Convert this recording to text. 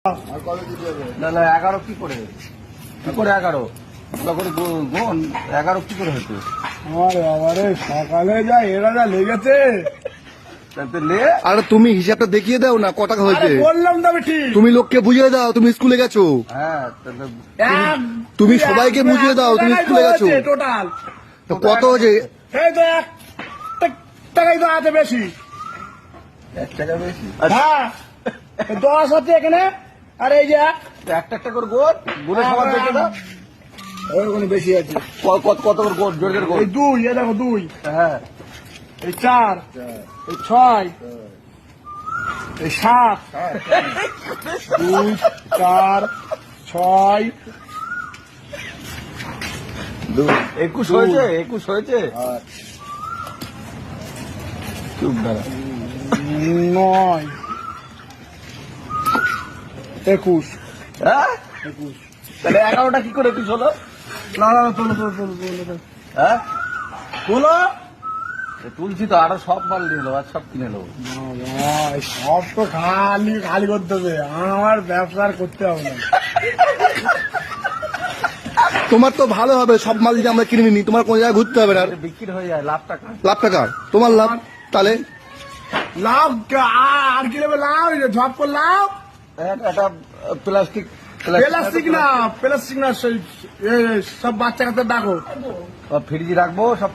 না না 11 কি করে 11 গুণ 11 কি করে হচ্ছে? আরে আরে সকালে যা এরা যা লেগেছে। আরে তুমি হিসাবটা দেখিয়ে দাও না, ক টাকা হয়েছে বললাম তো আমি ঠিক। তুমি লোককে বুঝিয়ে দাও তুমি স্কুলে গেছো। হ্যাঁ তুমি সবাইকে বুঝিয়ে দাও তুমি স্কুলে গেছো। টোটাল তো কত হয়েছে? এই তো 1 টাকাই তো আছে বেশি। 1 টাকা বেশি। হ্যাঁ 10 হচ্ছে এখানে। আর এই যে একটা করে গোল গুণে সবার দেখে দাও। ওখানে বেশি আছে। কত করে গোল জোরের গোল? এই 2, এই দেখো 2, হ্যাঁ এই 4, এই 6, এই 7, 2, 4, 6, 21 হয়েছে 21 হয়েছে। চুপ দাঁড়া 9, 21, হ্যাঁ 21। তাহলে 11টা কি করে 21 হলো? না না তোলো। হ্যাঁ তোলো। তুলছি তো আরো সব মাল নিলো আর সব কিনে নেবো। সব তো খালি করতে হবে, আমার ব্যবসা আর করতে হবে না। তোমার তো ভালো হবে, সব মাল যদি আমরা কিনে নিই তোমার কোন জায়গায় ঘুরতে হবে না। বিক্রি হয়ে যায় লাভ টাকা। লাভ টাকা তোমার লাভ। তাহলে লাভ আর কি নেবে? লাভ ঝপ করে লাভ। একটা প্লাস্টিক প্লাস্টিক না সেই সব বাচ্চা কাছে ডাকো। ফ্রিজে রাখবো সব